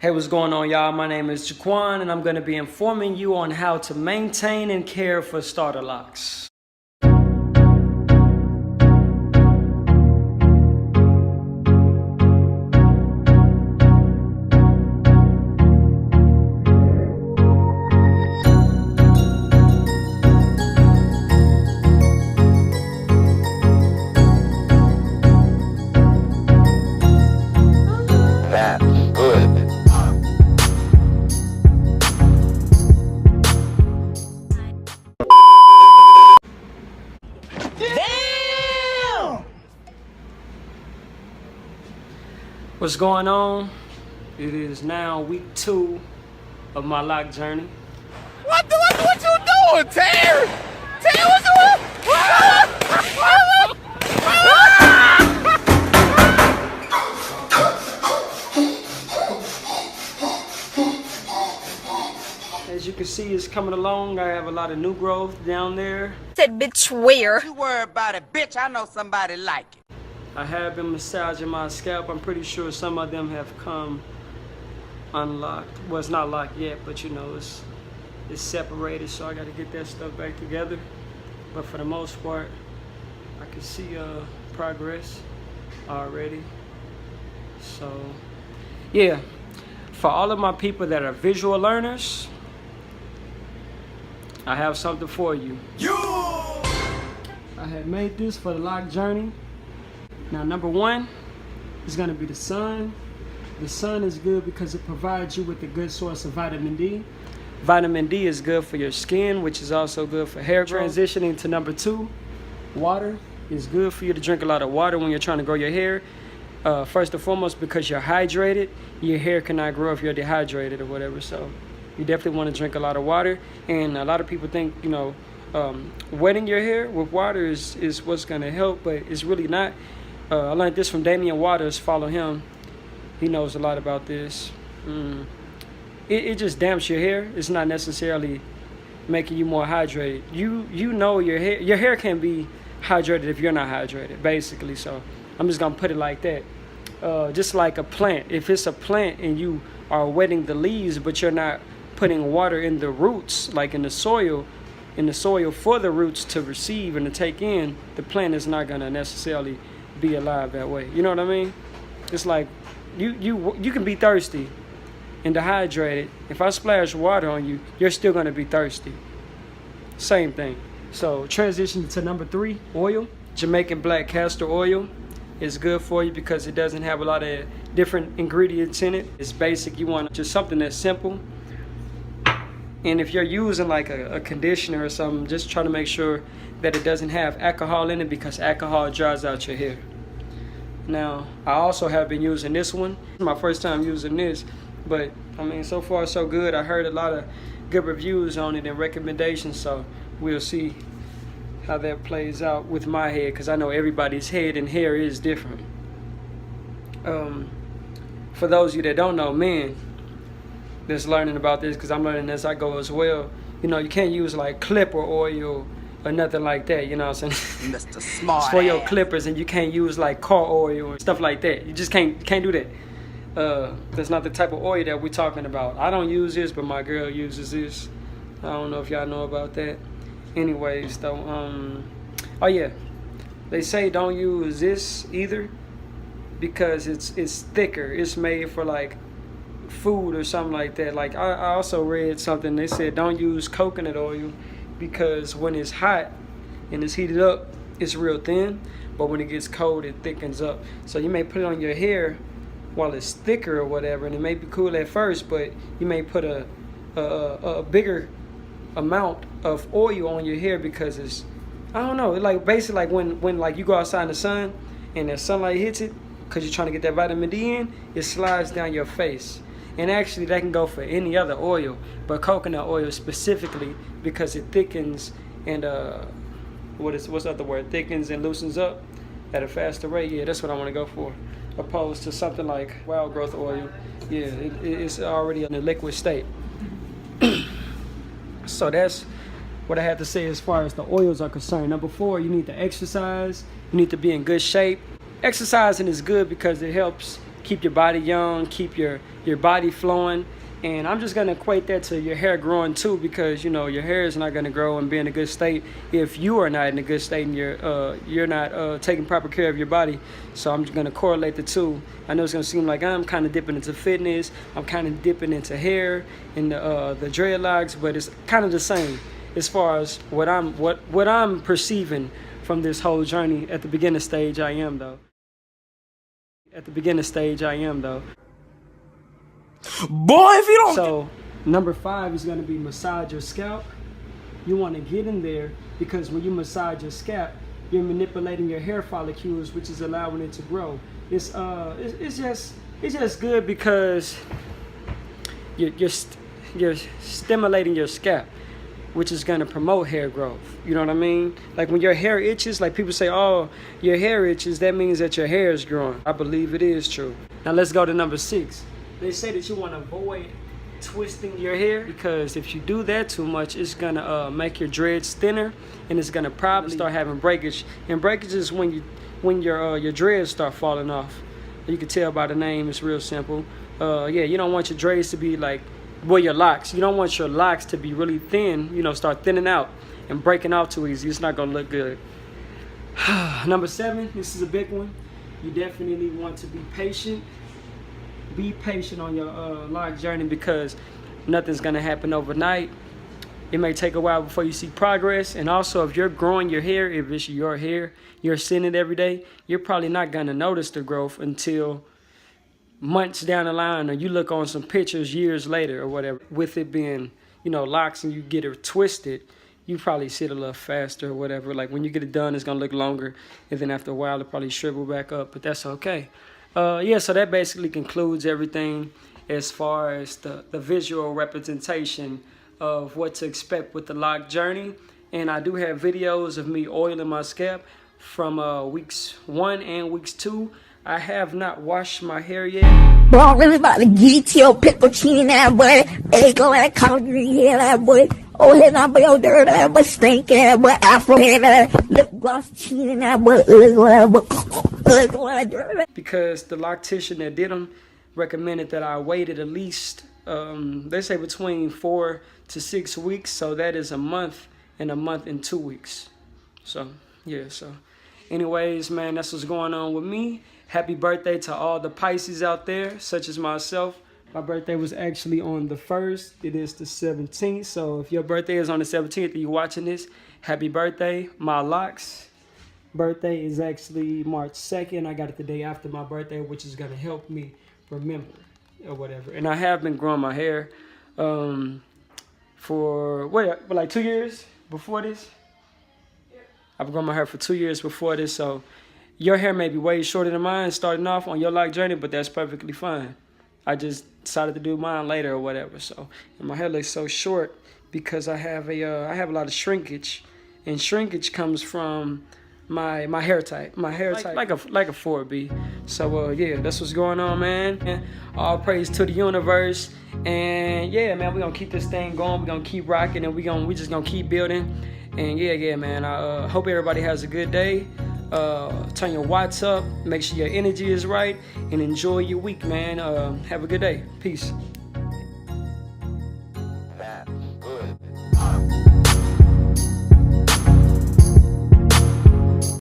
Hey, what's going on, y'all? My name is Jaquan, and I'm going to be informing you on how to maintain and care for starter locks. What's going on? It is now week 2 of my lock journey. What you doing, Terry? Terry, what you As you can see, it's coming along. I have a lot of new growth down there. Said bitch where? You worry about it, bitch. I know somebody like it. I have been massaging my scalp. I'm pretty sure some of them have come unlocked. Well, it's not locked yet, but you know, it's separated, so I got to get that stuff back together. But for the most part, I can see progress already. So yeah, for all of my people that are visual learners, I have something for you. I had made this for the lock journey. Now, number 1 is going to be the sun. The sun is good because it provides you with a good source of vitamin D. Vitamin D is good for your skin, which is also good for hair growth. Transitioning to number 2, water is good for you to drink a lot of water when you're trying to grow your hair. First and foremost, because you're hydrated, your hair cannot grow if you're dehydrated or whatever. So you definitely want to drink a lot of water. And a lot of people think, you know, wetting your hair with water is what's going to help, but it's really not. I learned this from Damian Waters. Follow him. He knows a lot about this. It just damps your hair. It's not necessarily making you more hydrated. You know your hair can be hydrated if you're not hydrated, basically. So I'm just going to put it like that. Just like a plant. If it's a plant and you are wetting the leaves, but you're not putting water in the roots, like in the soil for the roots to receive and to take in, the plant is not going to necessarily be alive that way. You know what I mean? It's like you can be thirsty and dehydrated. If I splash water on you, you're still going to be thirsty. Same thing. So transition to number 3, oil. Jamaican black castor oil is good for you because it doesn't have a lot of different ingredients in it. It's basic. You want just something that's simple. And if you're using like a conditioner or something, just try to make sure that it doesn't have alcohol in it, because alcohol dries out your hair. Now, I also have been using this one. It's my first time using this, but I mean, so far so good. I heard a lot of good reviews on it and recommendations, so we'll see how that plays out with my head, because I know everybody's head and hair is different. For those of you that don't know, men that's learning about this, because I'm learning as I go as well, you know, you can't use like clipper oil or nothing like that, you know what I'm saying? Mr. Smart. It's for your clippers, and you can't use like car oil or stuff like that. You just can't do that. That's not the type of oil that we're talking about. I don't use this, but my girl uses this. I don't know if y'all know about that. Anyways, though, oh yeah, they say don't use this either because it's thicker. It's made for like food or something like that. Like I also read something, they said don't use coconut oil because when it's hot and it's heated up, it's real thin, but when it gets cold, it thickens up. So you may put it on your hair while it's thicker or whatever, and it may be cool at first, but you may put a bigger amount of oil on your hair because it's, I don't know, it's like basically like when like you go outside in the sun and the sunlight hits it, because you're trying to get that vitamin D in, it slides down your face. And actually that can go for any other oil, but coconut oil specifically, because it thickens and what's the other word? Thickens and loosens up at a faster rate. Yeah, that's what I want to go for, opposed to something like wild growth oil. Yeah, it's already in a liquid state. So that's what I have to say as far as the oils are concerned. Number 4, you need to exercise. You need to be in good shape. Exercising is good because it helps keep your body young, keep your body flowing. And I'm just gonna equate that to your hair growing too, because you know your hair is not gonna grow and be in a good state if you are not in a good state and you're not taking proper care of your body. So I'm just gonna correlate the two. I know it's gonna seem like I'm kind of dipping into fitness, I'm kind of dipping into hair and the dreadlocks, but it's kind of the same as far as what I'm perceiving from this whole journey. At the beginning stage, I am though. Boy, if you don't. So number 5 is going to be massage your scalp. You want to get in there because when you massage your scalp, you're manipulating your hair follicles, which is allowing it to grow. It's just good because you're stimulating your scalp, which is going to promote hair growth. You know what I mean? Like when your hair itches, like people say, oh, your hair itches, that means that your hair is growing. I believe it is true. Now let's go to number 6. They say that you want to avoid twisting your hair because if you do that too much, it's gonna make your dreads thinner and it's gonna probably start having breakage. And breakage is when your dreads start falling off. You can tell by the name. It's real simple. Yeah, you don't want your dreads to be like, well, your locks. You don't want your locks to be really thin. You know, start thinning out and breaking off too easy. It's not gonna look good. Number 7. This is a big one. You definitely want to be patient. Be patient on your Loc journey because nothing's gonna happen overnight. It may take a while before you see progress. And also, if you're growing your hair, if it's your hair, you're seeing it every day, you're probably not gonna notice the growth until months down the line, or you look on some pictures years later or whatever. With it being, you know, locks and you get it twisted, you probably see it a little faster or whatever. Like when you get it done, it's gonna look longer, and then after a while, it'll probably shrivel back up, but that's okay. Yeah, so that basically concludes everything as far as the visual representation of what to expect with the Loc journey. And I do have videos of me oiling my scalp from weeks 1 and weeks 2. I have not washed my hair yet. Boy, I'm really about to get your piccochini that boy. Egg on that collard green hair that boy. Oh, head on your dirt that boy. Stink that boy. Afro hair that lip gloss chin that boy. Because the loctician that did them recommended that I waited at least, they say between 4 to 6 weeks. So that is a month and 2 weeks. So, yeah, so anyways, man, that's what's going on with me. Happy birthday to all the Pisces out there, such as myself. My birthday was actually on the 1st. It is the 17th. So if your birthday is on the 17th and you're watching this, happy birthday. My Locs birthday is actually March 2nd. I got it the day after my birthday, which is going to help me remember or whatever. And I have been growing my hair for, like 2 years before this? I've grown my hair for 2 years before this, so your hair may be way shorter than mine starting off on your Loc journey, but that's perfectly fine. I just decided to do mine later or whatever. So, and my hair looks so short because I have a lot of shrinkage, and shrinkage comes from my hair type. My hair type like a 4B. So yeah, that's what's going on, man. All praise to the universe, and yeah, man, we're gonna keep this thing going. We're gonna keep rocking, and we just gonna keep building. And yeah, man, I hope everybody has a good day. Turn your watts up, make sure your energy is right, and enjoy your week, man. Have a good day. Peace.